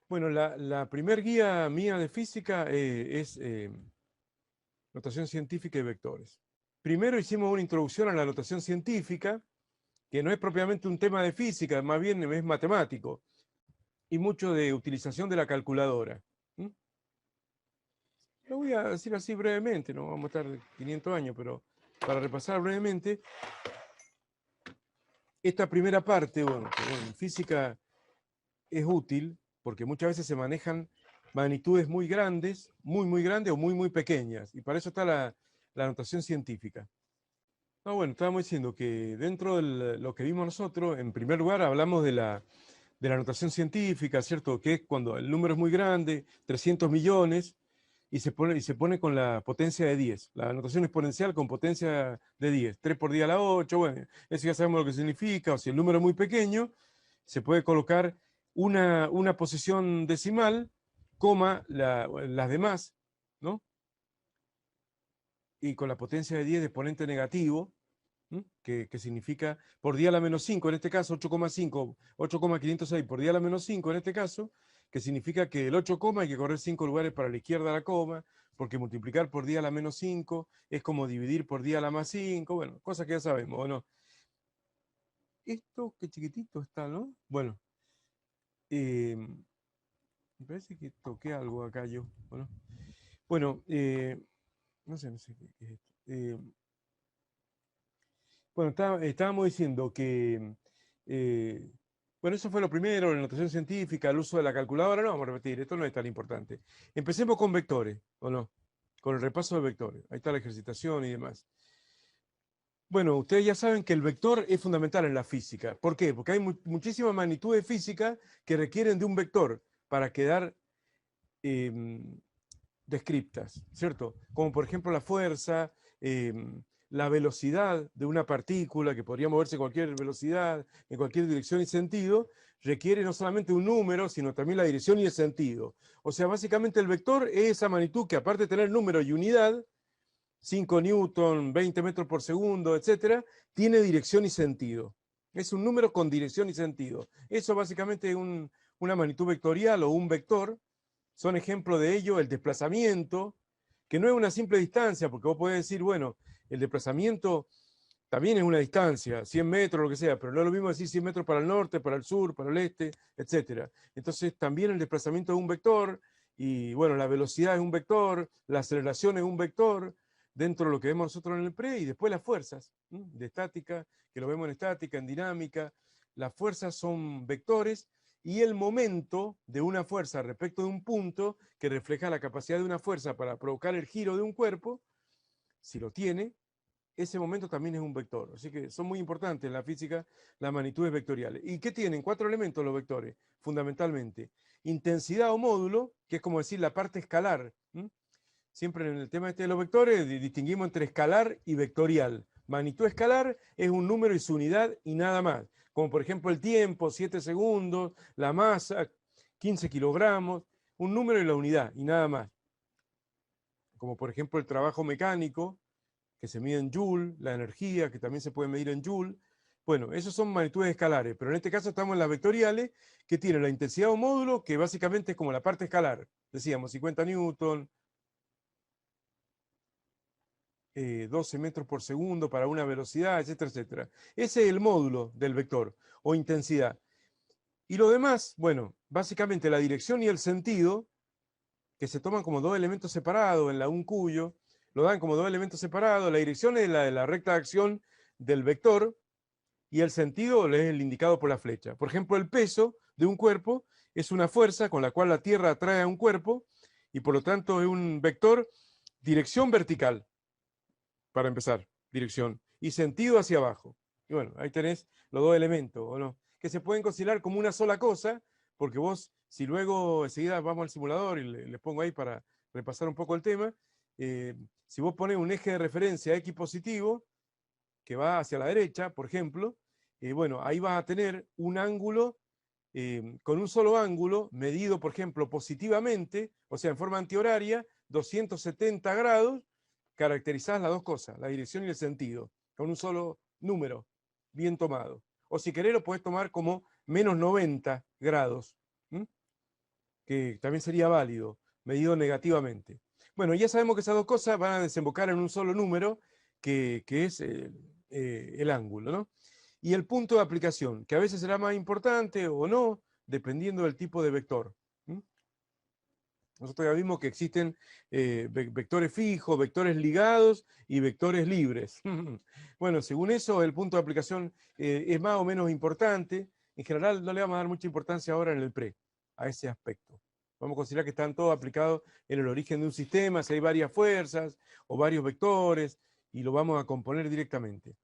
Bueno, la primer guía mía de física es notación científica y vectores. Primero hicimos una introducción a la notación científica, que no es propiamente un tema de física, más bien es matemático, y mucho de utilización de la calculadora. ¿Mm? Lo voy a decir así brevemente, no vamos a estar 500 años, pero para repasar brevemente, esta primera parte, bueno, que en física es útil porque muchas veces se manejan magnitudes muy grandes, muy grandes o muy pequeñas, y para eso está la notación científica. Ah, bueno, estábamos diciendo que dentro de lo que vimos nosotros, en primer lugar hablamos de la notación científica, ¿cierto? Que es cuando el número es muy grande, 300 millones, y se pone con la potencia de 10. La notación exponencial con potencia de 10. 3 por 10 a la 8, bueno, eso ya sabemos lo que significa. O si el número es muy pequeño, se puede colocar una posición decimal, coma las demás, ¿no? Y con la potencia de 10 de exponente negativo, que significa por 10 a la menos 5, en este caso 8,5, 8,506 por 10 a la menos 5, en este caso, que significa que el 8, hay que correr 5 lugares para la izquierda de la coma, porque multiplicar por 10 a la menos 5 es como dividir por 10 a la más 5, bueno, cosas que ya sabemos, ¿o no? Esto, qué chiquitito está, ¿no? Bueno, me parece que toqué algo acá yo, ¿o no? Bueno, no sé qué es esto. Bueno, estábamos diciendo que, eh, bueno, eso fue lo primero, la notación científica, el uso de la calculadora. No vamos a repetir, esto no es tan importante. Empecemos con vectores, ¿o no? Con el repaso de vectores. Ahí está la ejercitación y demás. Bueno, ustedes ya saben que el vector es fundamental en la física. ¿Por qué? Porque hay muchísimas magnitudes físicas que requieren de un vector para quedar descriptas, ¿cierto? Como por ejemplo la fuerza, la velocidad de una partícula que podría moverse a cualquier velocidad, en cualquier dirección y sentido, requiere no solamente un número, sino también la dirección y el sentido. O sea, básicamente el vector es esa magnitud que aparte de tener número y unidad, 5 newton, 20 metros por segundo, etcétera, tiene dirección y sentido. Es un número con dirección y sentido. Eso básicamente es una magnitud vectorial o un vector. Son ejemplos de ello el desplazamiento, que no es una simple distancia, porque vos podés decir, bueno, el desplazamiento también es una distancia, 100 metros, lo que sea, pero no es lo mismo decir 100 metros para el norte, para el sur, para el este, etcétera. Entonces también el desplazamiento es un vector, y bueno, la velocidad es un vector, la aceleración es un vector, dentro de lo que vemos nosotros en el pre, y después las fuerzas de estática, que lo vemos en estática, en dinámica. Las fuerzas son vectores, y el momento de una fuerza respecto de un punto que refleja la capacidad de una fuerza para provocar el giro de un cuerpo, si lo tiene, ese momento también es un vector. Así que son muy importantes en la física las magnitudes vectoriales. ¿Y qué tienen? 4 elementos los vectores, fundamentalmente. Intensidad o módulo, que es como decir la parte escalar. Siempre en el tema este de los vectores distinguimos entre escalar y vectorial. Magnitud escalar es un número y su unidad y nada más. Como por ejemplo el tiempo, 7 segundos, la masa, 15 kilogramos, un número y la unidad y nada más. Como por ejemplo el trabajo mecánico, que se mide en joule, la energía, que también se puede medir en joule. Bueno, esos son magnitudes escalares, pero en este caso estamos en las vectoriales, que tienen la intensidad o módulo, que básicamente es como la parte escalar. Decíamos 50 newton, 12 metros por segundo para una velocidad, etcétera, etcétera. Ese es el módulo del vector o intensidad. Y lo demás, bueno, básicamente la dirección y el sentido, que se toman como dos elementos separados en la un cuyo, lo dan como dos elementos separados. La dirección es la de la recta de acción del vector y el sentido es el indicado por la flecha. Por ejemplo, el peso de un cuerpo es una fuerza con la cual la Tierra atrae a un cuerpo y por lo tanto es un vector dirección vertical, para empezar, dirección, y sentido hacia abajo. Y bueno, ahí tenés los dos elementos, ¿o no? Que se pueden considerar como una sola cosa, porque vos, si luego enseguida vamos al simulador y les pongo ahí para repasar un poco el tema, si vos pones un eje de referencia X positivo, que va hacia la derecha, por ejemplo, bueno, ahí vas a tener un ángulo con un solo ángulo, medido, por ejemplo, positivamente, o sea, en forma antihoraria, 270 grados, caracterizás las dos cosas, la dirección y el sentido, con un solo número, bien tomado. O si querés lo podés tomar como menos 90 grados. que también sería válido, medido negativamente. Bueno, ya sabemos que esas dos cosas van a desembocar en un solo número, que es el ángulo, ¿no? Y el punto de aplicación, que a veces será más importante o no, dependiendo del tipo de vector. Nosotros ya vimos que existen vectores fijos, vectores ligados y vectores libres. Bueno, según eso, el punto de aplicación es más o menos importante. En general, no le vamos a dar mucha importancia ahora en el pre, a ese aspecto. Vamos a considerar que están todos aplicados en el origen de un sistema, si hay varias fuerzas o varios vectores, y lo vamos a componer directamente.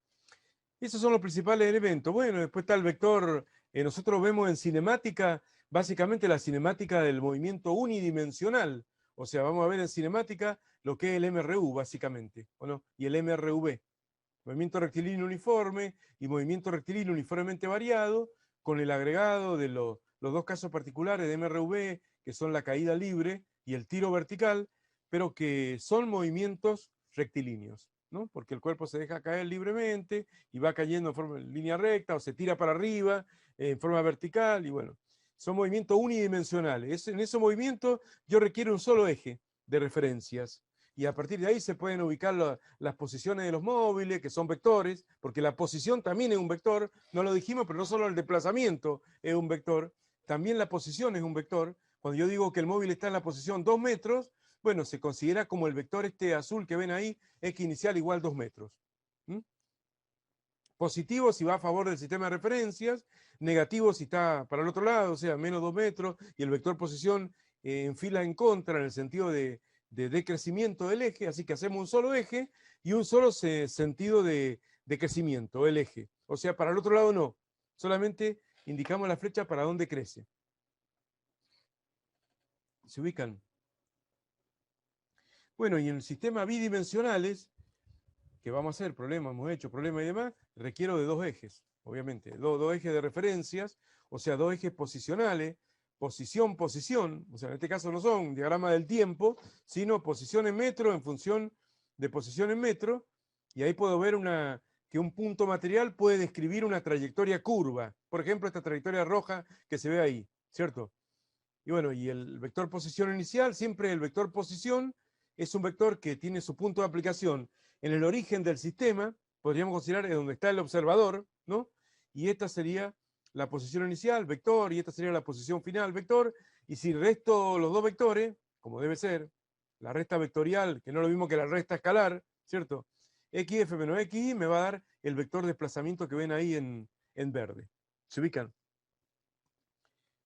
Esos son los principales elementos. Bueno, después está el vector, nosotros vemos en cinemática, básicamente la cinemática del movimiento unidimensional. O sea, vamos a ver en cinemática lo que es el MRU, básicamente, ¿o no? Y el MRV. Movimiento rectilíneo uniforme y movimiento rectilíneo uniformemente variado, con el agregado de los dos casos particulares de MRV, que son la caída libre y el tiro vertical, pero que son movimientos rectilíneos, ¿no? Porque el cuerpo se deja caer libremente y va cayendo en línea recta o se tira para arriba en forma vertical y bueno, son movimientos unidimensionales. En esos movimientos yo requiero un solo eje de referencias y a partir de ahí se pueden ubicar las posiciones de los móviles, que son vectores, porque la posición también es un vector, no lo dijimos, pero no solo el desplazamiento es un vector, también la posición es un vector. Cuando yo digo que el móvil está en la posición 2 metros, bueno, se considera como el vector este azul que ven ahí, x inicial igual 2 metros. ¿Mm? Positivo si va a favor del sistema de referencias, negativo si está para el otro lado, o sea, menos 2 metros, y el vector posición en fila en contra, en el sentido de decrecimiento del eje, así que hacemos un solo eje y un solo sentido de crecimiento, el eje. O sea, para el otro lado no, solamente indicamos la flecha para dónde crece. ¿Se ubican? Bueno, y en el sistema bidimensionales, que vamos a hacer, problemas, hemos hecho problemas y demás, requiero de dos ejes, obviamente, dos ejes de referencias, o sea, dos ejes posicionales, posición, posición, o sea, en este caso no son diagrama del tiempo, sino posición en metro en función de posición en metro, y ahí puedo ver que un punto material puede describir una trayectoria curva, por ejemplo, esta trayectoria roja que se ve ahí, ¿cierto? Y bueno, y el vector posición inicial, siempre el vector posición es un vector que tiene su punto de aplicación en el origen del sistema, podríamos considerar donde está el observador, ¿no? Y esta sería la posición inicial, vector, y esta sería la posición final, vector, y si resto los dos vectores, como debe ser, la resta vectorial, que no es lo mismo que la resta escalar, ¿cierto? XF menos XY me va a dar el vector de desplazamiento que ven ahí en verde. ¿Se ubican?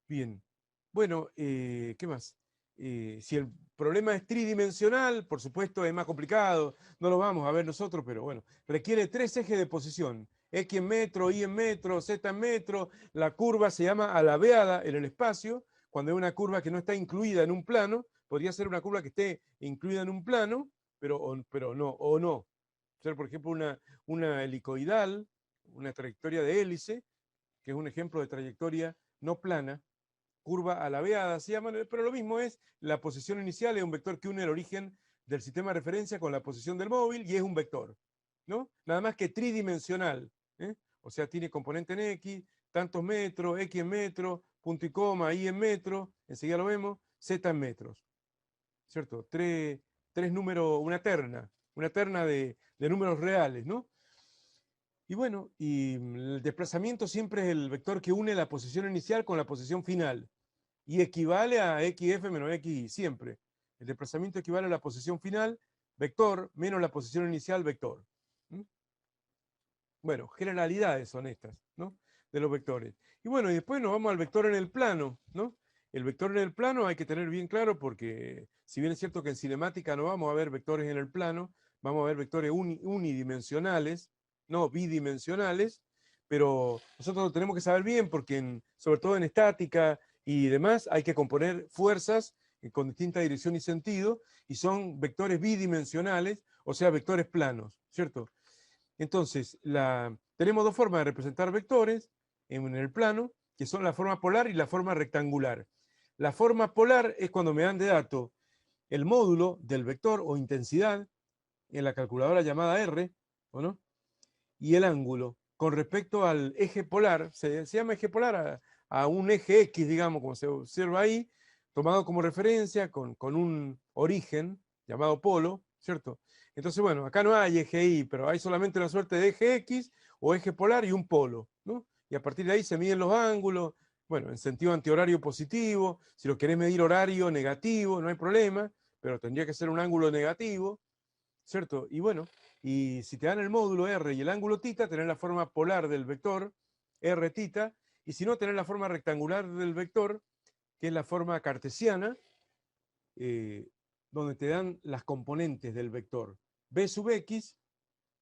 Bien. Bueno, ¿qué más? Si el problema es tridimensional, por supuesto es más complicado, no lo vamos a ver nosotros, pero bueno, requiere tres ejes de posición, X en metro, Y en metro, Z en metro, la curva se llama alabeada en el espacio, cuando es una curva que no está incluida en un plano, podría ser una curva que esté incluida en un plano, pero no, o no. Ser, por ejemplo, una helicoidal, una trayectoria de hélice, que es un ejemplo de trayectoria no plana, curva alabeada, se llama, pero lo mismo es, la posición inicial es un vector que une el origen del sistema de referencia con la posición del móvil y es un vector, ¿no? Nada más que tridimensional, ¿eh? O sea, tiene componente en X, tantos metros, X en metro, punto y coma, Y en metro, enseguida lo vemos, Z en metros, ¿cierto? Tres números, una terna de números reales, ¿no? Y bueno, y el desplazamiento siempre es el vector que une la posición inicial con la posición final y equivale a XF menos XY, siempre. El desplazamiento equivale a la posición final, vector, menos la posición inicial, vector. ¿Mm? Bueno, generalidades son estas, ¿no? De los vectores. Y bueno, y después nos vamos al vector en el plano, ¿no? El vector en el plano hay que tener bien claro porque si bien es cierto que en cinemática no vamos a ver vectores en el plano, vamos a ver vectores unidimensionales, no bidimensionales, pero nosotros lo tenemos que saber bien porque sobre todo en estática y demás hay que componer fuerzas con distinta dirección y sentido y son vectores bidimensionales, o sea, vectores planos, ¿cierto? Entonces, tenemos dos formas de representar vectores en el plano, que son la forma polar y la forma rectangular. La forma polar es cuando me dan de dato el módulo del vector o intensidad en la calculadora llamada R, ¿o no? Y el ángulo con respecto al eje polar, se llama eje polar a un eje X, digamos, como se observa ahí, tomado como referencia con un origen llamado polo, ¿cierto? Entonces, bueno, acá no hay eje Y, pero hay solamente una suerte de eje X o eje polar y un polo, ¿no? Y a partir de ahí se miden los ángulos, bueno, en sentido antihorario positivo, si lo querés medir horario negativo, no hay problema, pero tendría que ser un ángulo negativo, ¿cierto? Y bueno, y si te dan el módulo R y el ángulo θ, tenés la forma polar del vector R θ, y si no, tenés la forma rectangular del vector, que es la forma cartesiana, eh, donde te dan las componentes del vector b sub x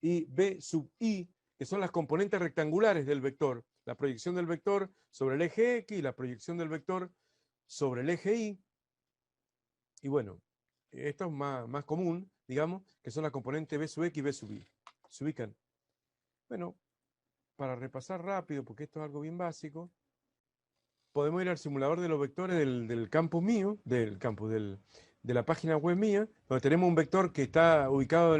y b sub y, que son las componentes rectangulares del vector, la proyección del vector sobre el eje x y la proyección del vector sobre el eje y. Y bueno, esto es más común, digamos, que son las componentes b sub x y b sub y. ¿Se ubican? Bueno, para repasar rápido, porque esto es algo bien básico, podemos ir al simulador de los vectores del campus mío, de la página web mía, donde tenemos un vector que está ubicado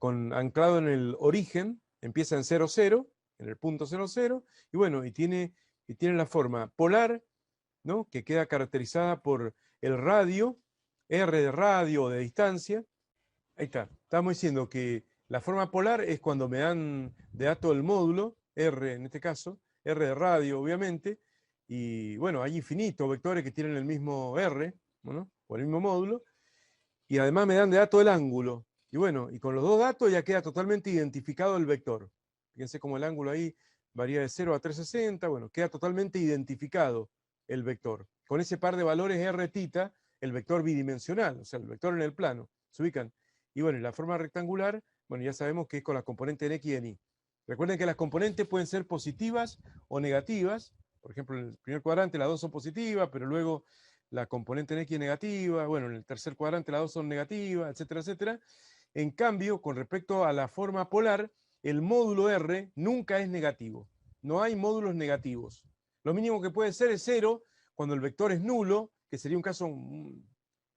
anclado en el origen, empieza en 0, 0, en el punto 0, 0, y bueno, y tiene la forma polar, ¿no? Que queda caracterizada por el radio, R de radio o de distancia. Ahí está. Estamos diciendo que la forma polar es cuando me dan de dato el módulo, R en este caso, R de radio, obviamente, y bueno, hay infinitos vectores que tienen el mismo R, ¿no? O el mismo módulo, y además me dan de dato el ángulo. Y bueno, y con los dos datos ya queda totalmente identificado el vector. Fíjense cómo el ángulo ahí varía de 0 a 360, bueno, queda totalmente identificado el vector. Con ese par de valores R θ, el vector bidimensional, o sea, el vector en el plano, se ubican. Y bueno, y la forma rectangular, bueno, ya sabemos que es con las componentes en X y en Y. Recuerden que las componentes pueden ser positivas o negativas. Por ejemplo, en el primer cuadrante las dos son positivas, pero luego la componente en X es negativa, bueno, en el tercer cuadrante las dos son negativas, etcétera, etcétera. En cambio, con respecto a la forma polar, el módulo R nunca es negativo. No hay módulos negativos. Lo mínimo que puede ser es 0 cuando el vector es nulo, que sería un caso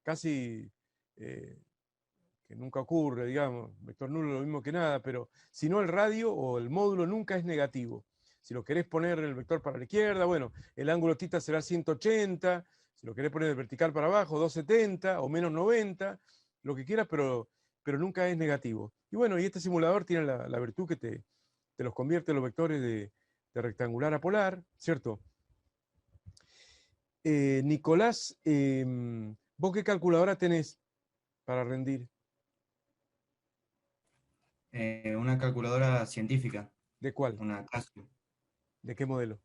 casi que nunca ocurre, digamos, vector nulo lo mismo que nada, pero si no el radio o el módulo nunca es negativo. Si lo querés poner el vector para la izquierda, bueno, el ángulo θ será 180, si lo querés poner vertical para abajo, 270 o menos 90, lo que quieras, pero nunca es negativo. Y bueno, y este simulador tiene la virtud que te los convierte los vectores de rectangular a polar, ¿cierto? Nicolás, ¿vos qué calculadora tenés para rendir? Una calculadora científica, ¿De cuál? una Casio. ¿De qué modelo?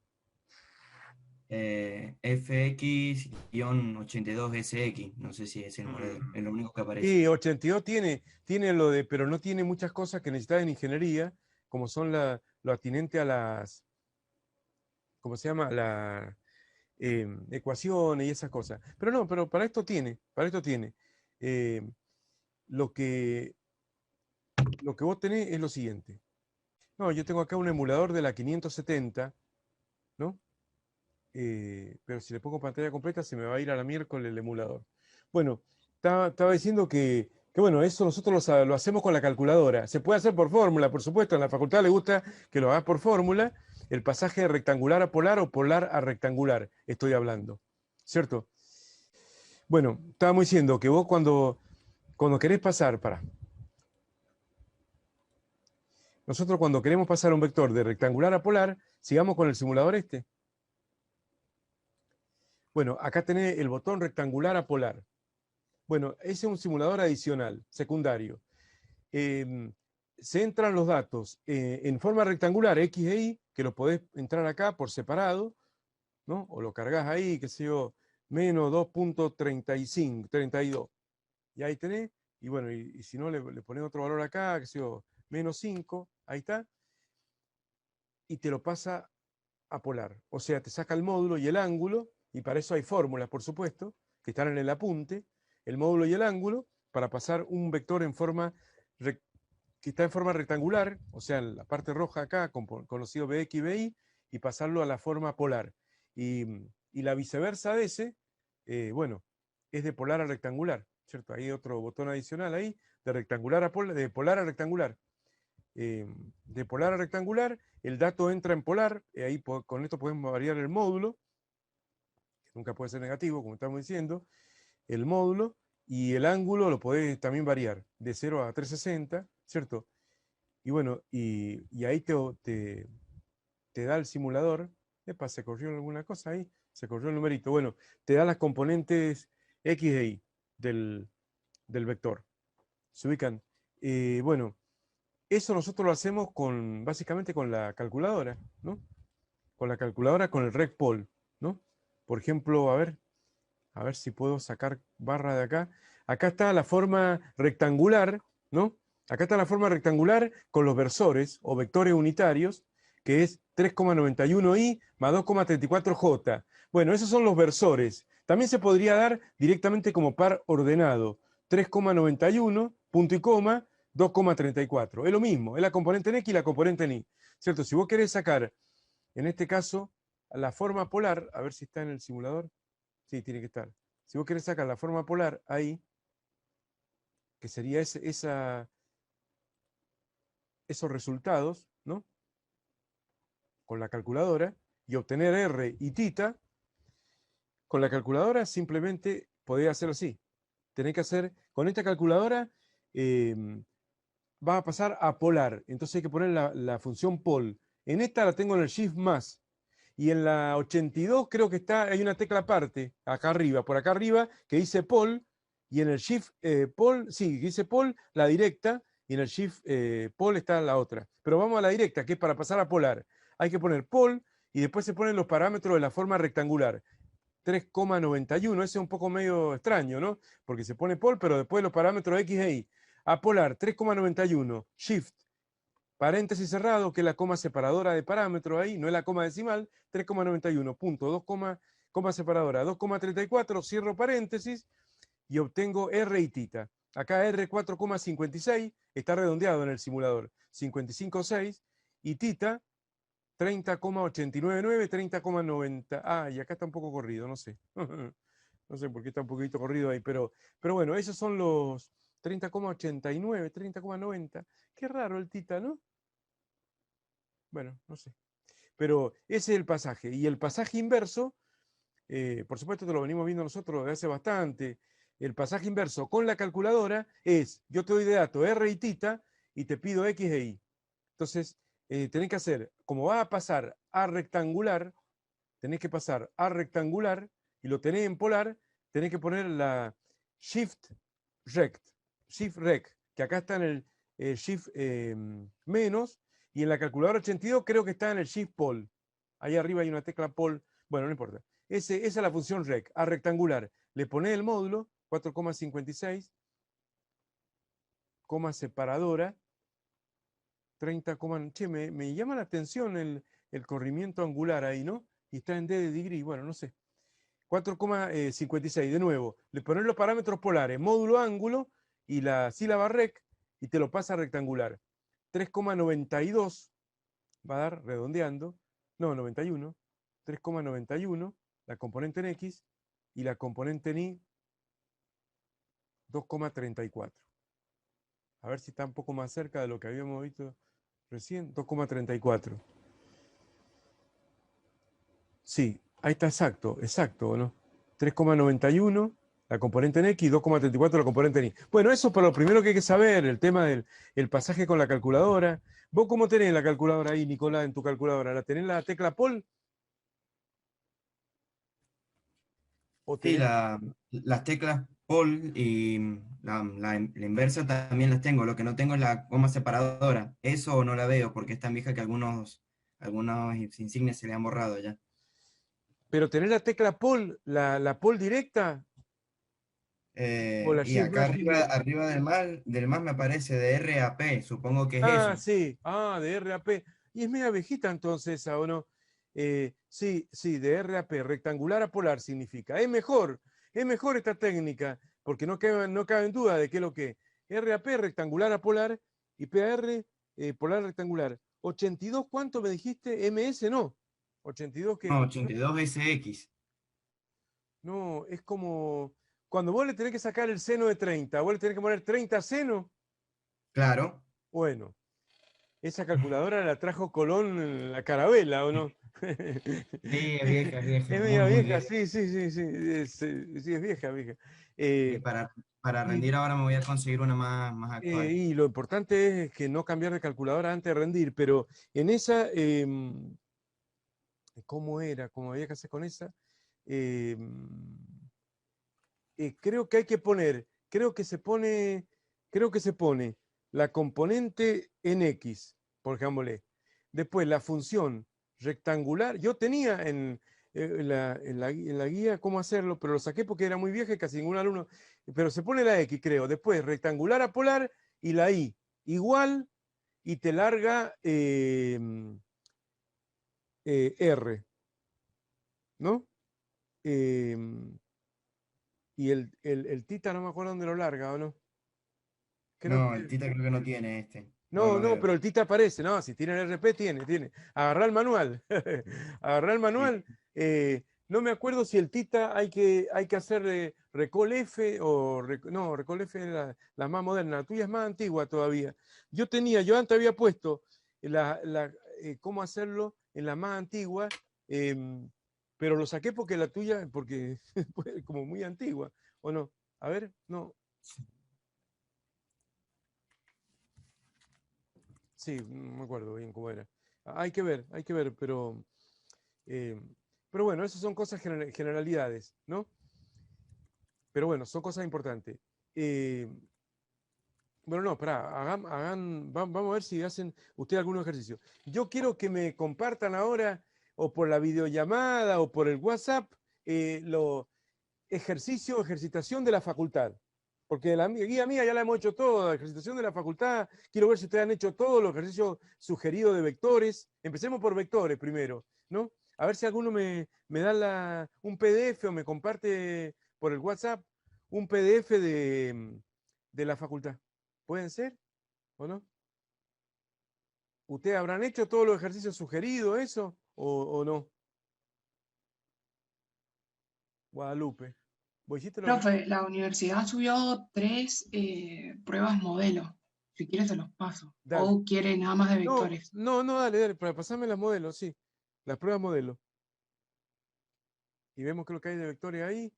FX-82SX, no sé si es el modelo, es lo único que aparece. Y 82 tiene lo de, pero no tiene muchas cosas que necesitas en ingeniería, como son lo atinente a las, ¿cómo se llama? La ecuaciones y esas cosas. Pero no, pero para esto tiene, para esto tiene. Eh, lo que, lo que vos tenés es lo siguiente. No, yo tengo acá un emulador de la 570, ¿no? Pero si le pongo pantalla completa se me va a ir a la miércoles el emulador. Bueno, estaba diciendo que, bueno, eso nosotros lo hacemos con la calculadora. Se puede hacer por fórmula, por supuesto, en la facultad le gusta que lo hagas por fórmula, el pasaje de rectangular a polar o polar a rectangular, estoy hablando, ¿cierto? Bueno, estábamos diciendo que vos cuando querés pasar, nosotros cuando queremos pasar un vector de rectangular a polar, sigamos con el simulador este. Bueno, acá tenés el botón rectangular a polar. Bueno, ese es un simulador adicional, secundario. Se entran los datos en forma rectangular, X e Y, que lo podés entrar acá por separado, ¿no? O lo cargas ahí, qué sé yo, menos 2.35, 32. Y ahí tenés, y bueno, y si no, le ponés otro valor acá, qué sé yo, menos 5, ahí está, y te lo pasa a polar. O sea, te saca el módulo y el ángulo, y para eso hay fórmulas, por supuesto, que están en el apunte, el módulo y el ángulo, para pasar un vector en forma que está en forma rectangular, o sea, en la parte roja acá, conocido BX y BY, y pasarlo a la forma polar. Y la viceversa de ese, bueno, es de polar a rectangular, ¿cierto? Hay otro botón adicional ahí, de rectangular a de polar a rectangular. De polar a rectangular, el dato entra en polar, ahí con esto podemos variar el módulo, nunca puede ser negativo, como estamos diciendo, el módulo, y el ángulo lo podés también variar de 0 a 360, ¿cierto? Y bueno, y ahí te da el simulador. Epa, se corrió alguna cosa ahí, se corrió el numerito. Bueno, te da las componentes X e Y del vector. Se ubican. Bueno, eso nosotros lo hacemos básicamente con la calculadora, ¿no? Con la calculadora, con el recpol, ¿no? Por ejemplo, a ver si puedo sacar barra de acá. Acá está la forma rectangular, ¿no? Acá está la forma rectangular con los versores o vectores unitarios, que es 3,91i más 2,34j. Bueno, esos son los versores. También se podría dar directamente como par ordenado. 3,91, punto y coma, 2,34. Es lo mismo, es la componente en X y la componente en Y. ¿Cierto? Si vos querés sacar, en este caso, la forma polar, a ver si está en el simulador. Sí, tiene que estar. Si vos querés sacar la forma polar ahí, que sería esos resultados, ¿no? Con la calculadora, y obtener R y θ, con la calculadora simplemente podés hacerlo así. Tenés que hacer, con esta calculadora, va a pasar a polar. Entonces hay que poner la función pol. En esta la tengo en el shift más. Y en la 82 creo que hay una tecla aparte, acá arriba, por acá arriba, que dice pol, y en el shift pol, sí, dice pol, la directa, y en el shift pol está la otra. Pero vamos a la directa, que es para pasar a polar. Hay que poner pol, y después se ponen los parámetros de la forma rectangular. 3,91, ese es un poco medio extraño, ¿no? Porque se pone pol, pero después los parámetros X e Y. A polar, 3,91, shift, paréntesis cerrado, que es la coma separadora de parámetro ahí, no es la coma decimal, 3,91, punto, 2, coma separadora, 2,34, cierro paréntesis y obtengo R y θ. Acá R 4,56, está redondeado en el simulador, 55,6, y θ 30,899, 30,90. Ah, y acá está un poco corrido, no sé. No sé por qué está un poquito corrido ahí, pero bueno, esos son los 30,89, 30,90. Qué raro el θ, ¿no? Bueno, no sé. Pero ese es el pasaje. Y el pasaje inverso, por supuesto, te lo venimos viendo nosotros desde hace bastante. El pasaje inverso con la calculadora es, yo te doy de dato R y θ y te pido X e Y. Entonces, tenés que hacer, como va a pasar a rectangular, tenés que pasar a rectangular y lo tenés en polar, tenés que poner la Shift Rect, que acá está en el Shift menos, y en la calculadora 82 creo que está en el Shift Pol. Ahí arriba hay una tecla Pol, bueno, no importa. Esa es la función rec, a rectangular. Le ponés el módulo, 4,56, coma separadora, 30, che, me llama la atención el corrimiento angular ahí, ¿no? Y está en D de degree, bueno, no sé. 4,56, de nuevo. Le pones los parámetros polares, módulo ángulo y la sílaba rec, y te lo pasa a rectangular. 3,92 va a dar, redondeando, no, 91, 3,91, la componente en X, y la componente en Y, 2,34. A ver si está un poco más cerca de lo que habíamos visto recién, 2,34. Sí, ahí está exacto, exacto, ¿no? 3,91 la componente en X, 2,34 la componente en Y. Bueno, eso para lo primero que hay que saber, el tema del pasaje con la calculadora. ¿Vos cómo tenés la calculadora ahí, Nicolás, en tu calculadora? ¿La tenés la tecla Pol? ¿O Sí, tenés? las teclas pol y la inversa también las tengo. Lo que no tengo es la coma separadora. Eso no la veo porque es tan vieja que algunos insignias se le han borrado ya. ¿Pero tenés la tecla Pol, la Pol directa? ¿O la Y Shift acá más arriba, directa? arriba del más me aparece de RAP, supongo que es Ah, eso. sí, de RAP. Y es media abejita entonces, ¿o no? Sí, sí, de RAP, rectangular a polar significa. Es mejor esta técnica, porque no cabe en duda de qué es lo que es. RAP, rectangular a polar, y PAR, polar rectangular. 82, ¿cuánto me dijiste? MS, no. 82, No, ¿qué? 82SX. No, es como cuando vos le tenés que sacar el seno de 30, vos le tenés que poner 30 seno. Claro. Bueno, esa calculadora la trajo Colón en la carabela, ¿o no? Sí, es vieja, Es muy, media muy vieja, vieja. sí, sí, sí, sí, sí, es vieja, vieja. Y Eh, para y, rendir ahora me voy a conseguir una más actual. y lo importante es que no cambiar de calculadora antes de rendir, pero en esa, ¿cómo era? ¿Cómo había que hacer con esa? Em, creo que hay que poner, creo que se pone la componente en X, por ejemplo. Después la función rectangular. Yo tenía en la guía cómo hacerlo, pero lo saqué porque era muy vieja y casi ningún alumno. Pero se pone la X, creo. Después rectangular a polar y la Y igual y te larga R, ¿no? Em, y el tita no me acuerdo dónde lo larga, ¿o no? Creo No, el que. Tita creo que no tiene este. No No, lo no, veo. pero el tita aparece, no, si tiene el RP, tiene. Agarrar el manual. Agarrar el Sí. manual. No me acuerdo si el tita hay que hacer Recol F o. No, Recol F es la más moderna, la tuya es más antigua todavía. Yo antes había puesto cómo hacerlo en la más antigua, em, pero lo saqué porque la tuya, porque fue como muy antigua, ¿o no? A ver, no, sí, no me acuerdo bien cómo era. Hay que ver, eh, pero bueno, esas son cosas generalidades, ¿no? Pero bueno, son cosas importantes. Eh, bueno, no, espera, vamos a ver si hacen ustedes algún ejercicio. Yo quiero que me compartan ahora, o por la videollamada, o por el WhatsApp, los ejercitación de la facultad. Porque la guía mía ya la hemos hecho toda, ejercitación de la facultad. Quiero ver si ustedes han hecho todos los ejercicios sugeridos de vectores. Empecemos por vectores primero, ¿no? A ver si alguno me da un PDF o me comparte por el WhatsApp un PDF de la facultad. ¿Pueden ser o no? ¿Ustedes habrán hecho todos los ejercicios sugeridos, eso? ¿O no? Guadalupe. ¿Vos hiciste los ejercicios? Profe, la universidad subió 3 pruebas modelo. Si quieres se los paso. Dale. O quiere nada más de No, vectores. no, no, dale, para pasarme las modelos, sí. Las pruebas modelo. Y vemos qué es lo que hay de vectores ahí.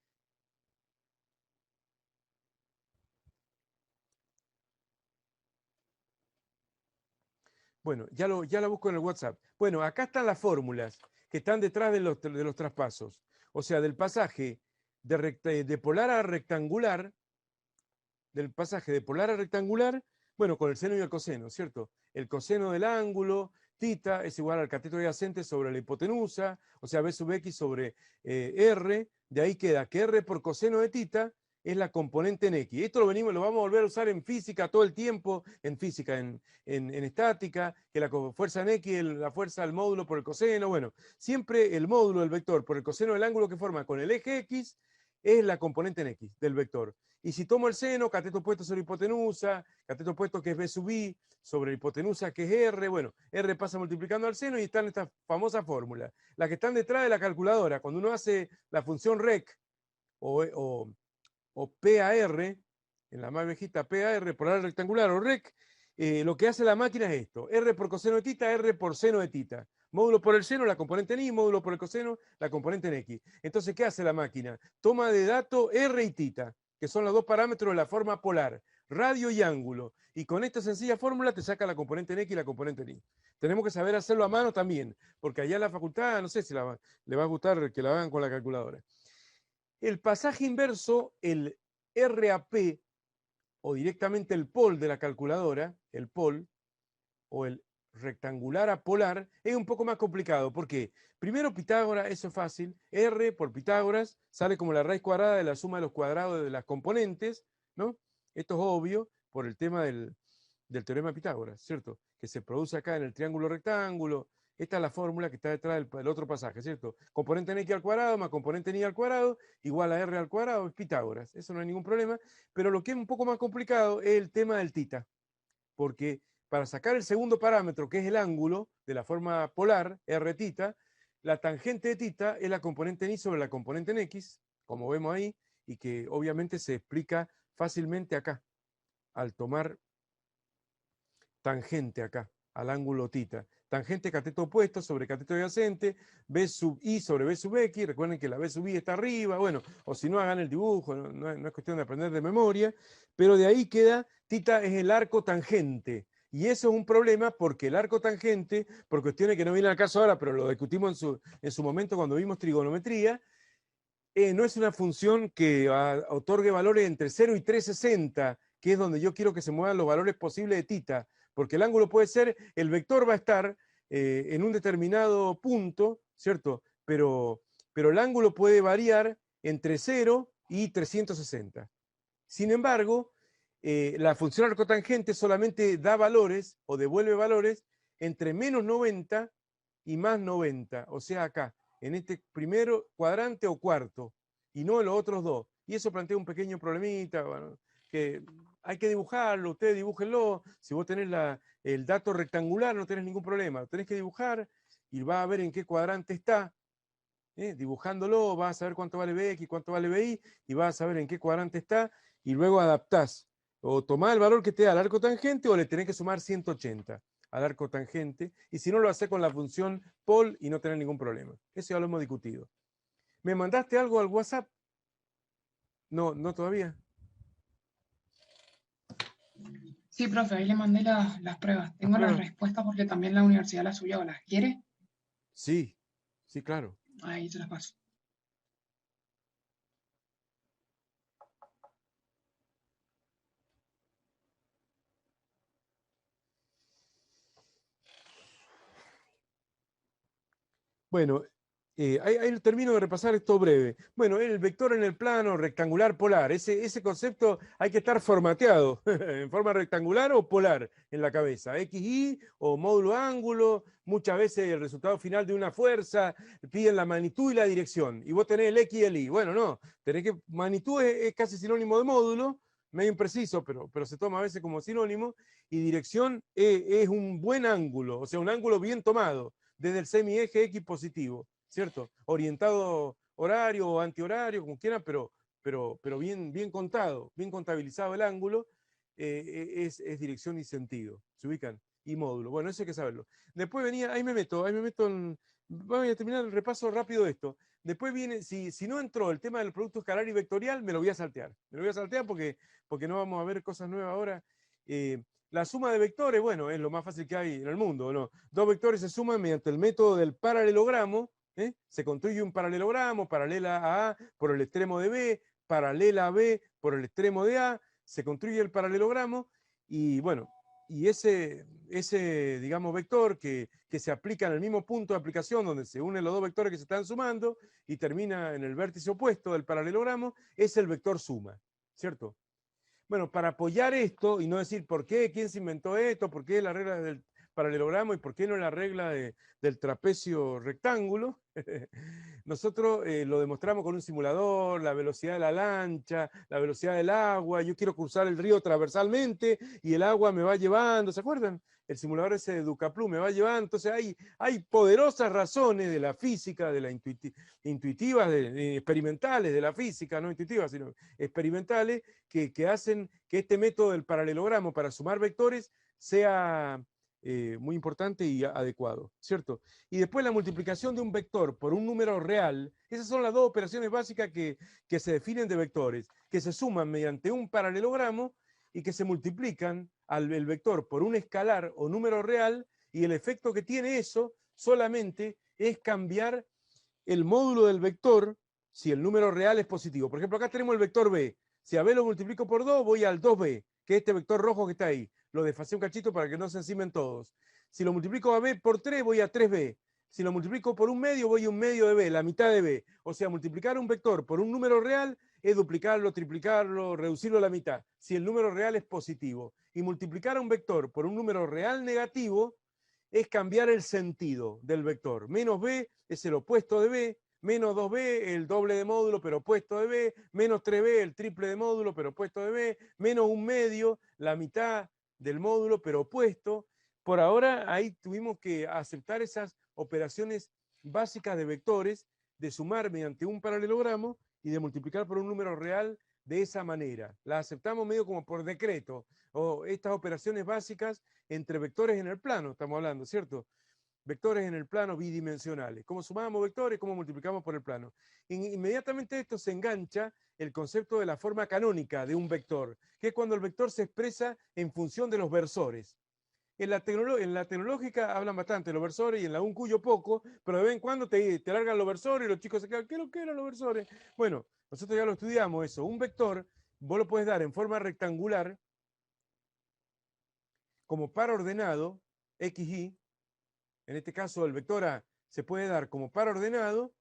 Bueno, ya la busco en el WhatsApp. Bueno, acá están las fórmulas que están detrás de los traspasos. O sea, del pasaje de polar a rectangular, del pasaje de polar a rectangular, bueno, con el seno y el coseno, ¿cierto? El coseno del ángulo, tita, es igual al cateto adyacente sobre la hipotenusa, o sea, B sub X sobre R, de ahí queda que R por coseno de tita es la componente en X. Esto lo vamos a volver a usar en física todo el tiempo, en física, en estática, que la fuerza en X es la fuerza del módulo por el coseno, bueno, siempre el módulo del vector por el coseno del ángulo que forma con el eje X es la componente en X del vector. Y si tomo el seno, cateto opuesto sobre hipotenusa, cateto opuesto que es B sub I, sobre hipotenusa que es R, bueno, R pasa multiplicando al seno y están estas famosas fórmulas, las que están detrás de la calculadora. Cuando uno hace la función rec o PAR, en la más viejita PAR, polar rectangular o rec, lo que hace la máquina es esto, R por coseno de tita, R por seno de tita. Módulo por el seno, la componente en Y, módulo por el coseno, la componente en X. Entonces, ¿qué hace la máquina? Toma de dato R y tita, que son los dos parámetros de la forma polar, radio y ángulo. Y con esta sencilla fórmula te saca la componente en X y la componente en Y. Tenemos que saber hacerlo a mano también, porque allá en la facultad, no sé si le va a gustar que la hagan con la calculadora. El pasaje inverso, el RAP, o directamente el pol de la calculadora, el pol, o el rectangular a polar, es un poco más complicado. ¿Por qué? Primero Pitágoras, eso es fácil. R por Pitágoras sale como la raíz cuadrada de la suma de los cuadrados de las componentes, ¿no? Esto es obvio por el tema del teorema de Pitágoras, ¿cierto? Que se produce acá en el triángulo rectángulo. Esta es la fórmula que está detrás del otro pasaje, ¿cierto? Componente en X al cuadrado más componente en Y al cuadrado igual a R al cuadrado es Pitágoras. Eso no hay ningún problema. Pero lo que es un poco más complicado es el tema del tita. Porque para sacar el segundo parámetro, que es el ángulo de la forma polar, R tita, la tangente de tita es la componente en Y sobre la componente en X, como vemos ahí, y que obviamente se explica fácilmente acá, al tomar tangente acá, al ángulo tita. tangente cateto opuesto sobre cateto adyacente, B sub I sobre B sub X, recuerden que la B sub I está arriba, bueno, o si no hagan el dibujo, no es cuestión de aprender de memoria, pero de ahí queda, θ es el arco tangente. Y eso es un problema porque el arco tangente, por cuestiones que no vienen al caso ahora, pero lo discutimos en su momento cuando vimos trigonometría, no es una función que otorgue valores entre 0 y 360, que es donde yo quiero que se muevan los valores posibles de θ, porque el ángulo puede ser, el vector va a estar en un determinado punto, ¿cierto? Pero el ángulo puede variar entre 0 y 360. Sin embargo, la función arcotangente solamente da valores o devuelve valores entre menos 90 y más 90, o sea acá, en este primero cuadrante o cuarto, y no en los otros dos. Y eso plantea un pequeño problemita, bueno, que hay que dibujarlo, ustedes dibújenlo. Si vos tenés el dato rectangular no tenés ningún problema, lo tenés que dibujar y vas a ver en qué cuadrante está. Dibujándolo vas a saber cuánto vale Bx, cuánto vale Bi, y vas a saber en qué cuadrante está, y luego adaptás. O tomás el valor que te da el arco tangente o le tenés que sumar 180 al arco tangente, y si no lo hacés con la función pol y no tenés ningún problema. Eso ya lo hemos discutido. ¿Me mandaste algo al WhatsApp? No, no todavía. Sí, profe, ahí le mandé las pruebas. Tengo las pruebas. respuestas porque también la universidad las subió. ¿Las quiere? Sí, sí, claro. Ahí se las paso. Bueno, ahí termino de repasar esto breve. Bueno, el vector en el plano rectangular polar, ese concepto hay que estar formateado en forma rectangular o polar en la cabeza. XY o módulo ángulo, muchas veces el resultado final de una fuerza, piden la magnitud y la dirección. Y vos tenés el X y el Y. Bueno, no, tenés que, magnitud es casi sinónimo de módulo, medio impreciso, pero se toma a veces como sinónimo, y dirección es un buen ángulo, o sea, un ángulo bien tomado desde el semieje X positivo, ¿cierto? Orientado horario o antihorario, como quieran, pero bien contado, bien contabilizado el ángulo, es dirección y sentido. ¿Se ubican? Y módulo. Bueno, eso hay que saberlo. Después venía, ahí me meto voy a terminar el repaso rápido de esto. Después viene, si no entró el tema del producto escalar y vectorial, me lo voy a saltear. Me lo voy a saltear porque no vamos a ver cosas nuevas ahora. La suma de vectores, bueno, es lo más fácil que hay en el mundo, ¿no? Dos vectores se suman mediante el método del paralelogramo, se construye un paralelogramo, paralela a A por el extremo de B, paralela a B por el extremo de A, se construye el paralelogramo y bueno, y ese digamos, vector que se aplica en el mismo punto de aplicación donde se unen los dos vectores que se están sumando y termina en el vértice opuesto del paralelogramo, es el vector suma, ¿cierto? Bueno, para apoyar esto y no decir por qué, quién se inventó esto, por qué la regla del paralelogramo y por qué no la regla del trapecio rectángulo, nosotros lo demostramos con un simulador, la velocidad de la lancha, la velocidad del agua, yo quiero cruzar el río transversalmente y el agua me va llevando, ¿se acuerdan? El simulador ese de Ducaplu me va llevando, entonces hay poderosas razones de la física, de la intuitivas, experimentales de la física, no intuitivas, sino experimentales, que hacen que este método del paralelogramo para sumar vectores sea muy importante y adecuado, ¿cierto? Y después la multiplicación de un vector por un número real, esas son las dos operaciones básicas que se definen de vectores, que se suman mediante un paralelogramo y que se multiplican el vector por un escalar o número real, y el efecto que tiene eso solamente es cambiar el módulo del vector si el número real es positivo. Por ejemplo, acá tenemos el vector B. Si a B lo multiplico por 2, voy al 2B, que es este vector rojo que está ahí. Lo desfasé un cachito para que no se encimen todos. Si lo multiplico a B por 3, voy a 3B. Si lo multiplico por un medio, voy a un medio de B, la mitad de B. O sea, multiplicar un vector por un número real es duplicarlo, triplicarlo, reducirlo a la mitad, si el número real es positivo. Y multiplicar un vector por un número real negativo es cambiar el sentido del vector. Menos B es el opuesto de B, menos 2B el doble de módulo pero opuesto de B, menos 3B el triple de módulo pero opuesto de B, menos un medio, la mitad del módulo pero opuesto. Por ahora ahí tuvimos que aceptar esas operaciones básicas de vectores, de sumar mediante un paralelogramo y de multiplicar por un número real de esa manera. La aceptamos medio como por decreto, o estas operaciones básicas entre vectores en el plano, estamos hablando, ¿cierto? vectores en el plano bidimensionales. ¿Cómo sumamos vectores? ¿Cómo multiplicamos por el plano? Inmediatamente esto se engancha el concepto de la forma canónica de un vector, que es cuando el vector se expresa en función de los versores. En la tecnológica hablan bastante de los versores y en la UNCUYO poco, pero de vez en cuando te largan los versores y los chicos se quedan, ¿qué es lo que eran los versores? Bueno, nosotros ya lo estudiamos eso. Un vector, vos lo puedes dar en forma rectangular, como par ordenado, x, y. En este caso, el vector A se puede dar como par ordenado,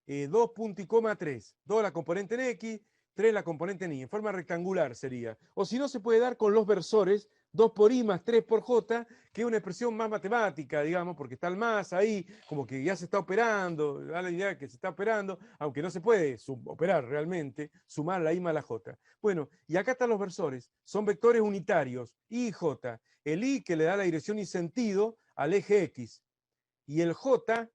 2 punto y coma 3. 2 la componente en X, 3 la componente en Y. En forma rectangular sería. O si no, se puede dar con los versores 2 por I más 3 por J, que es una expresión más matemática, digamos, porque está el más ahí, como que ya se está operando, da la idea de que se está operando, aunque no se puede operar realmente, sumar la I más la J. Bueno, y acá están los versores. Son vectores unitarios, I y J. El I que le da la dirección y sentido al eje X. Y el J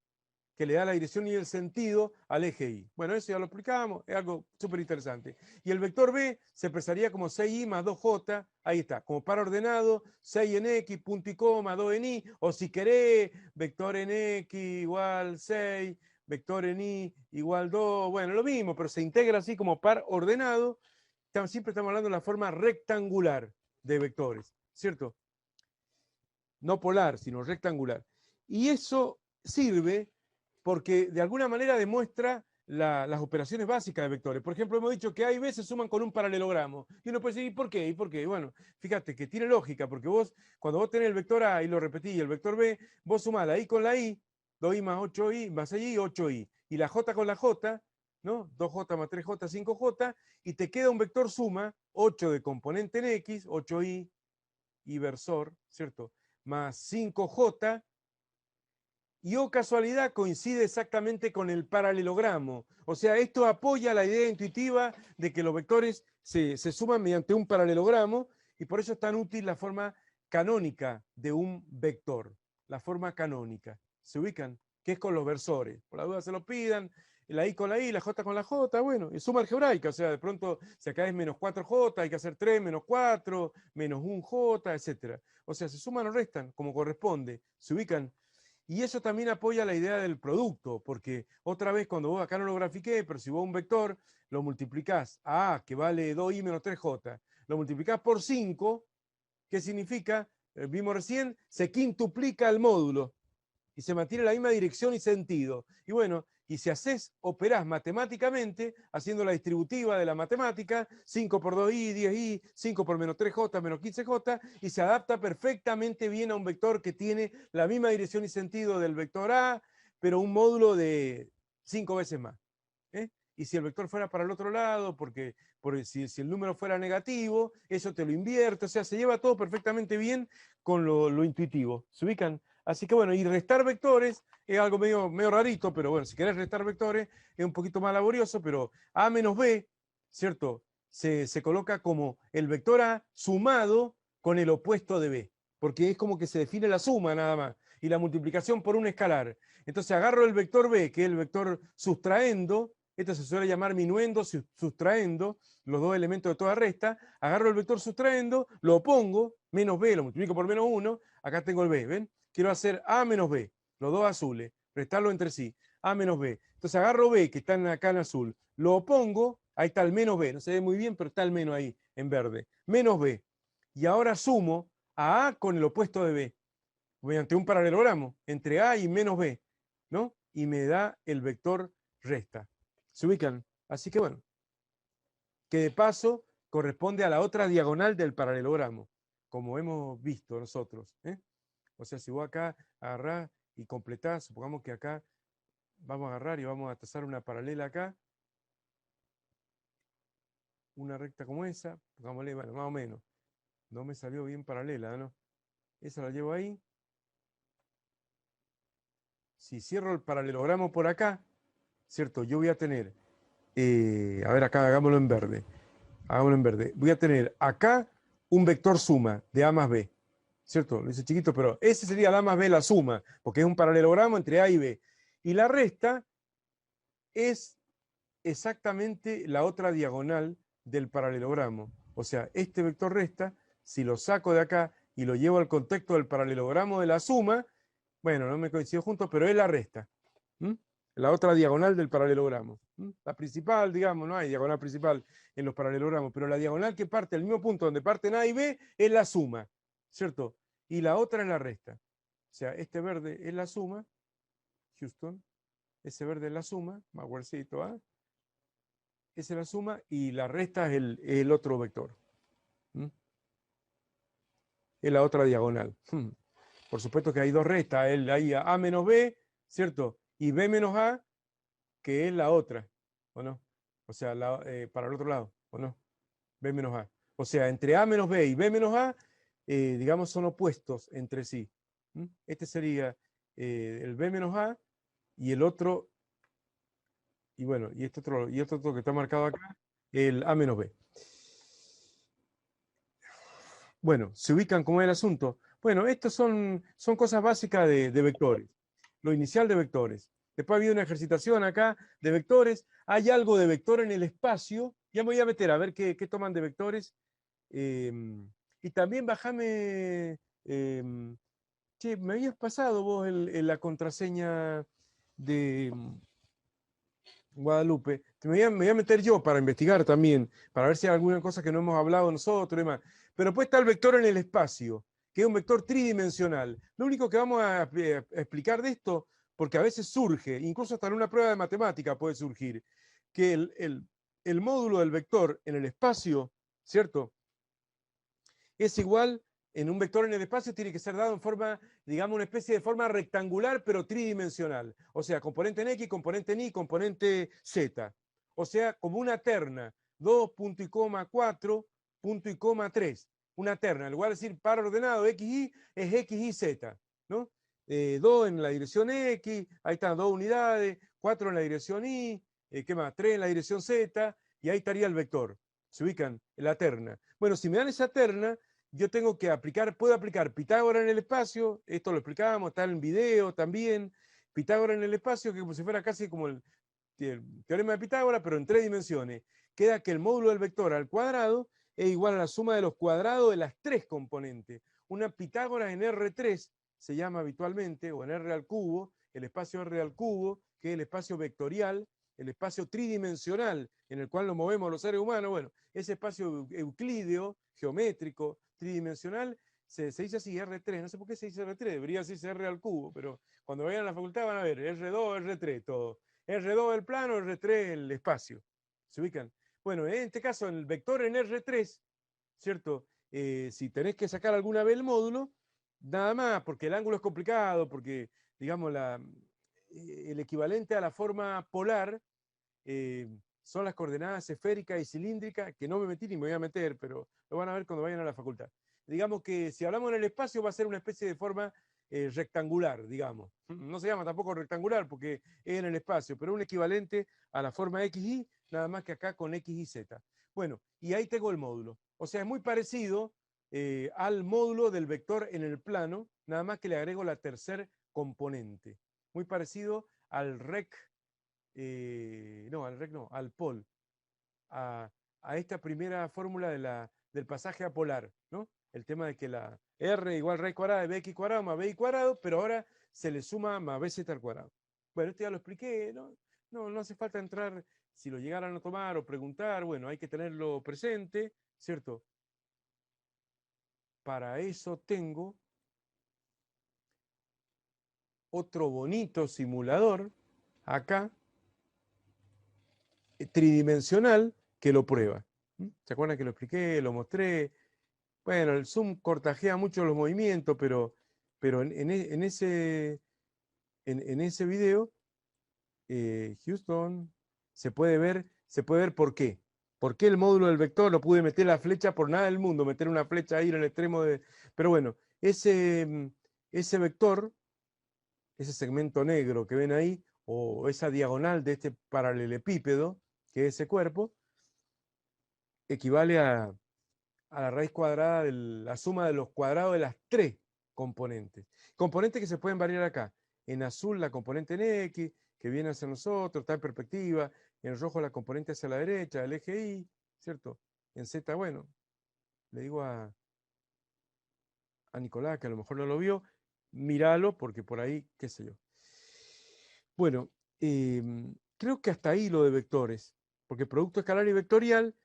que le da la dirección y el sentido al eje Y. Bueno, eso ya lo explicábamos, es algo súper interesante. Y el vector B se expresaría como 6i más 2j, ahí está, como par ordenado, 6 en X, punto y coma, 2 en Y, o si querés, vector en X igual 6, vector en Y igual 2, bueno, lo mismo, pero se integra así como par ordenado. Siempre estamos hablando de la forma rectangular de vectores, ¿cierto? No polar, sino rectangular. Y eso sirve porque de alguna manera demuestra las operaciones básicas de vectores. Por ejemplo, hemos dicho que A y B se suman con un paralelogramo. Y uno puede decir, ¿y por qué? ¿Y por qué? Bueno, fíjate que tiene lógica, porque cuando vos tenés el vector A y lo repetís, y el vector B, vos sumás la I con la I, 2i más 8i, más 6i, 8i. Y la J con la J, ¿no? 2j más 3j, 5j, y te queda un vector suma, 8 de componente en X, 8i, y versor, ¿cierto? Más 5j, y casualidad coincide exactamente con el paralelogramo. O sea, esto apoya la idea intuitiva de que los vectores se suman mediante un paralelogramo, y por eso es tan útil la forma canónica de un vector. La forma canónica. ¿Se ubican? Que es con los versores. Por la duda se lo pidan. La I con la I, la J con la J, bueno, es suma algebraica, o sea, de pronto, si acá es menos 4J, hay que hacer 3 menos 4, menos 1J, etc. O sea, se suman o restan, como corresponde, se ubican. Y eso también apoya la idea del producto, porque otra vez, cuando vos acá no lo grafiqué, pero si vos un vector lo multiplicás a A, que vale 2i menos 3j, lo multiplicás por 5, ¿qué significa? Vimos recién, se quintuplica el módulo y se mantiene la misma dirección y sentido. Y bueno, y si operás matemáticamente, haciendo la distributiva de la matemática, 5 por 2i, 10i, 5 por menos 3j, menos 15j, y se adapta perfectamente bien a un vector que tiene la misma dirección y sentido del vector A, pero un módulo de 5 veces más. Y si el vector fuera para el otro lado, porque si el número fuera negativo, eso te lo invierte, o sea, se lleva todo perfectamente bien con lo intuitivo. ¿Se ubican? Así que bueno, y restar vectores es algo medio rarito, pero bueno, si querés restar vectores es un poquito más laborioso, pero A menos B, ¿cierto? Se coloca como el vector A sumado con el opuesto de B, porque es como que se define la suma nada más, y la multiplicación por un escalar. Entonces agarro el vector B, que es el vector sustraendo, esto se suele llamar minuendo, sustraendo, los dos elementos de toda resta, agarro el vector sustraendo, lo pongo, menos B, lo multiplico por menos 1, acá tengo el B, ¿ven? Quiero hacer A menos B, los dos azules, restarlo entre sí, A menos B. Entonces agarro B, que está acá en azul, lo pongo, ahí está el menos B, no se ve muy bien, pero está el menos ahí, en verde, menos B. Y ahora sumo a A con el opuesto de B, mediante un paralelogramo, entre A y menos B, ¿no? Y me da el vector resta. ¿Se ubican? Así que bueno, que de paso corresponde a la otra diagonal del paralelogramo, como hemos visto nosotros, ¿eh? O sea, si vos acá agarrás y completás, supongamos que acá vamos a agarrar y vamos a trazar una paralela acá, una recta como esa, pongámosle, bueno, más o menos, no me salió bien paralela, ¿no? Esa la llevo ahí. Si cierro el paralelogramo por acá, ¿cierto? Yo voy a tener, a ver acá, hagámoslo en verde. Hagámoslo en verde. Voy a tener acá un vector suma de A más B, ¿cierto? Lo hice chiquito, pero ese sería la A más B, la suma, porque es un paralelogramo entre A y B. Y la resta es exactamente la otra diagonal del paralelogramo. O sea, este vector resta, si lo saco de acá y lo llevo al contexto del paralelogramo de la suma, Bueno, no me coincidió juntos, pero es la resta. La otra diagonal del paralelogramo. La principal, digamos, no hay diagonal principal en los paralelogramos, pero la diagonal que parte al mismo punto donde parten A y B es la suma, ¿cierto? Y la otra es la resta. O sea, este verde es la suma, Houston, ese verde es la suma, Maguercito, ¿ah? Esa es la suma y la resta es el otro vector. Es la otra diagonal. Por supuesto que hay dos restas, hay A menos B, ¿cierto? Y B menos A, que es la otra, ¿o no? O sea, para el otro lado, ¿o no? B menos A. O sea, entre A menos B y B menos A, digamos, son opuestos entre sí. Este sería el B menos A y el otro, y bueno, y este otro que está marcado acá, el A menos B. Bueno, ¿se ubican cómo es el asunto? Bueno, estos son cosas básicas de vectores, lo inicial de vectores. Después ha habido una ejercitación acá de vectores. Hay algo de vector en el espacio. Ya me voy a meter a ver qué toman de vectores. Y también bajame. Che, me habías pasado vos la contraseña de Guadalupe. Me voy a meter yo para investigar también, para ver si hay alguna cosa que no hemos hablado nosotros y demás. Pero después está el vector en el espacio, que es un vector tridimensional. Lo único que vamos a explicar de esto, porque a veces surge, incluso hasta en una prueba de matemática puede surgir, que el módulo del vector en el espacio, ¿cierto? Es igual, en un vector en el espacio tiene que ser dado en forma, digamos, una especie de forma rectangular, pero tridimensional. O sea, componente en X, componente en Y, componente Z. O sea, como una terna, 2, punto y coma 4, punto y coma 3. Una terna, en lugar de decir par ordenado XY, es XY Z, ¿no? 2 en la dirección X, ahí están 2 unidades, 4 en la dirección Y, ¿qué más? 3 en la dirección Z, y ahí estaría el vector. Se ubican en la terna. Bueno, si me dan esa terna, yo tengo que puedo aplicar Pitágoras en el espacio, esto lo explicábamos, está en video también, Pitágoras en el espacio, que como si fuera casi como el teorema de Pitágoras, pero en 3 dimensiones. Queda que el módulo del vector al cuadrado es igual a la suma de los cuadrados de las 3 componentes. Una Pitágoras en R3 se llama habitualmente, o en R al cubo, el espacio R al cubo, que es el espacio vectorial, el espacio tridimensional en el cual nos movemos los seres humanos. Bueno, ese espacio euclídeo, geométrico, tridimensional, se dice así, R3, no sé por qué se dice R3, debería decirse R al cubo, pero cuando vayan a la facultad van a ver R2, R3, todo. R2 el plano, R3 el espacio. ¿Se ubican? Bueno, en este caso, en el vector en R3, ¿cierto? Si tenés que sacar alguna vez el módulo, nada más, porque el ángulo es complicado, porque, digamos, el equivalente a la forma polar son las coordenadas esféricas y cilíndricas, que no me metí ni me voy a meter, pero lo van a ver cuando vayan a la facultad. Digamos que si hablamos en el espacio va a ser una especie de forma rectangular, digamos. No se llama tampoco rectangular porque es en el espacio, pero un equivalente a la forma XY, nada más que acá con X y Z. Bueno, y ahí tengo el módulo. O sea, es muy parecido al módulo del vector en el plano, nada más que le agrego la tercer componente. Muy parecido al rec, al pol, a esta primera fórmula del pasaje a polar, ¿no? El tema de que la R igual raíz cuadrada de BX cuadrado más BY cuadrado, pero ahora se le suma más BZ al cuadrado. Bueno, esto ya lo expliqué, ¿no? No hace falta entrar, si lo llegaran a tomar o preguntar, bueno, hay que tenerlo presente, ¿cierto? Para eso tengo otro bonito simulador acá, tridimensional, que lo prueba. ¿Se acuerdan que lo expliqué, lo mostré? Bueno, el Zoom cortajea mucho los movimientos, pero en ese video, Houston, se puede ver por qué. ¿Por qué el módulo del vector lo pude meter la flecha por nada del mundo? Meter una flecha ahí en el extremo de... Pero bueno, ese vector, ese segmento negro que ven ahí, o esa diagonal de este paralelepípedo, que es ese cuerpo, equivale a la raíz cuadrada de la suma de los cuadrados de las 3 componentes. Componentes que se pueden variar acá. En azul la componente en X, que viene hacia nosotros, está en perspectiva. En rojo la componente hacia la derecha, el eje Y, ¿cierto? En Z, bueno, le digo a Nicolás, que a lo mejor no lo vio, míralo porque por ahí, qué sé yo. Bueno, creo que hasta ahí lo de vectores, porque producto escalar y vectorial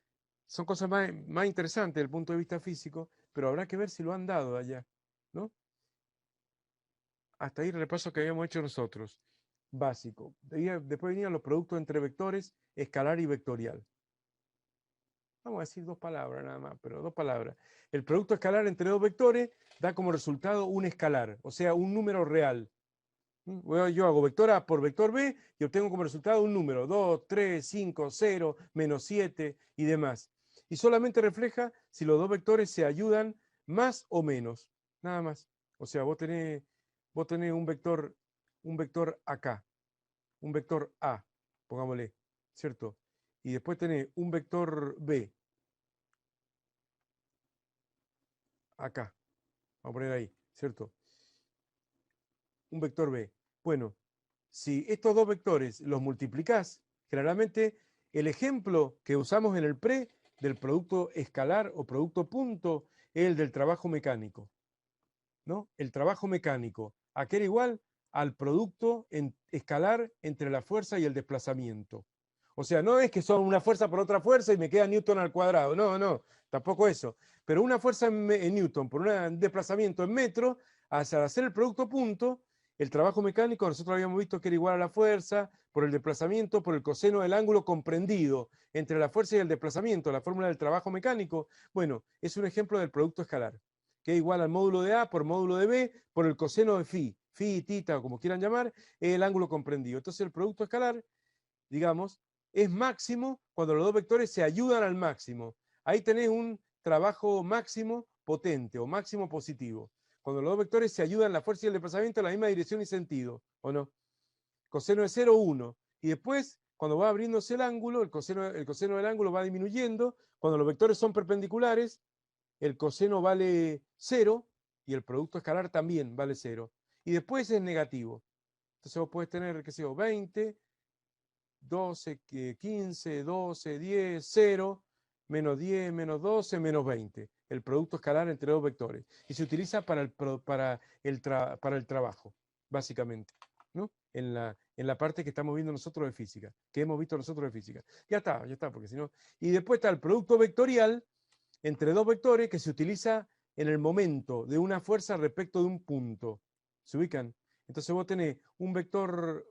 son cosas más interesantes desde el punto de vista físico, pero habrá que ver si lo han dado allá, ¿no? Hasta ahí el repaso que habíamos hecho nosotros, básico. Después venían los productos entre vectores, escalar y vectorial. Vamos a decir dos palabras nada más, pero dos palabras. El producto escalar entre dos vectores da como resultado un escalar, o sea, un número real. Yo hago vector A por vector B y obtengo como resultado un número, 2, 3, 5, 0, menos 7 y demás. Y solamente refleja si los dos vectores se ayudan más o menos, nada más. O sea, vos tenés un vector acá, un vector A, pongámosle, ¿cierto? Y después tenés un vector B, acá, vamos a poner ahí, ¿cierto? Un vector B. Bueno, si estos dos vectores los multiplicás, generalmente el ejemplo que usamos en el pre del producto escalar o producto punto es el del trabajo mecánico, ¿no? El trabajo mecánico, aquel era igual al producto escalar entre la fuerza y el desplazamiento. O sea, no es que son una fuerza por otra fuerza y me queda Newton al cuadrado, no, tampoco eso. Pero una fuerza en Newton por un desplazamiento en metro, al hacer el producto punto, el trabajo mecánico nosotros habíamos visto que era igual a la fuerza por el desplazamiento, por el coseno del ángulo comprendido entre la fuerza y el desplazamiento, la fórmula del trabajo mecánico. Bueno, es un ejemplo del producto escalar, que es igual al módulo de A por módulo de B por el coseno de phi, tita o como quieran llamar, es el ángulo comprendido. Entonces el producto escalar, digamos, es máximo cuando los dos vectores se ayudan al máximo. Ahí tenés un trabajo máximo potente o máximo positivo. Cuando los dos vectores se ayudan, la fuerza y el desplazamiento en la misma dirección y sentido, ¿o no? Coseno de 0, 1. Y después, cuando va abriéndose el ángulo, el coseno del ángulo va disminuyendo. Cuando los vectores son perpendiculares, el coseno vale 0 y el producto escalar también vale 0. Y después es negativo. Entonces vos podés tener, qué sé yo, 20, 12, 15, 12, 10, 0, menos 10, menos 12, menos 20. El producto escalar entre dos vectores. Y se utiliza para el trabajo, básicamente, ¿no? En la parte que estamos viendo nosotros de física, que hemos visto nosotros de física. Ya está, porque si no... Y después está el producto vectorial entre dos vectores que se utiliza en el momento de una fuerza respecto de un punto. ¿Se ubican? Entonces vos tenés un vector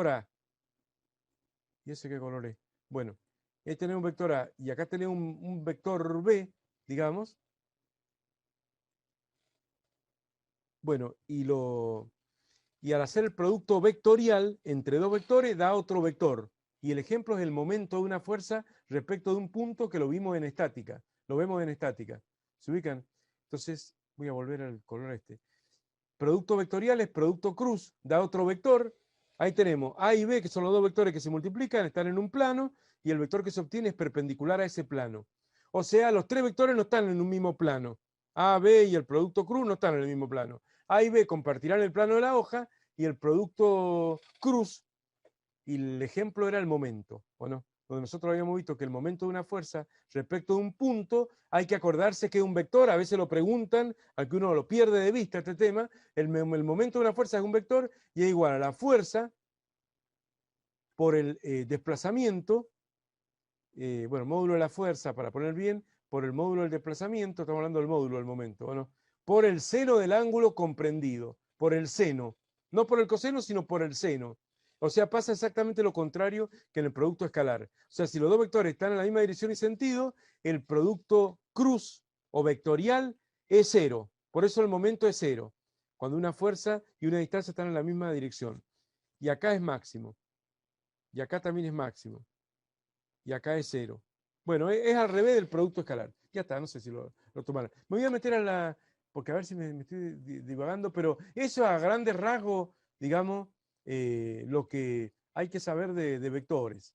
A. ¿Y ese qué color es? Bueno, tenés un vector A y acá tenés un vector B, digamos. Bueno, y al hacer el producto vectorial entre dos vectores da otro vector. Y el ejemplo es el momento de una fuerza respecto de un punto que lo vimos en estática. Lo vemos en estática. ¿Se ubican? Entonces, voy a volver al color este. Producto vectorial es producto cruz, da otro vector. Ahí tenemos A y B, que son los dos vectores que se multiplican, están en un plano, y el vector que se obtiene es perpendicular a ese plano. O sea, los tres vectores no están en un mismo plano. A, B y el producto cruz no están en el mismo plano. A y B compartirán el plano de la hoja, y el producto cruz, y el ejemplo era el momento, ¿o no? Donde nosotros habíamos visto que el momento de una fuerza respecto de un punto, hay que acordarse que es un vector, a veces lo preguntan, aunque uno lo pierde de vista este tema, el momento de una fuerza es un vector y es igual a la fuerza por el desplazamiento, bueno, módulo de la fuerza, para poner bien, por el módulo del desplazamiento, estamos hablando del módulo del momento, ¿o no? Por el seno del ángulo comprendido, por el seno, no por el coseno, sino por el seno. O sea, pasa exactamente lo contrario que en el producto escalar. O sea, si los dos vectores están en la misma dirección y sentido, el producto cruz o vectorial es 0. Por eso el momento es 0, cuando una fuerza y una distancia están en la misma dirección. Y acá es máximo. Y acá también es máximo. Y acá es 0. Bueno, es al revés del producto escalar. Ya está, no sé si lo tomaron. Me voy a meter a la... porque a ver si me estoy divagando, pero eso a grandes rasgos, digamos, lo que hay que saber de vectores.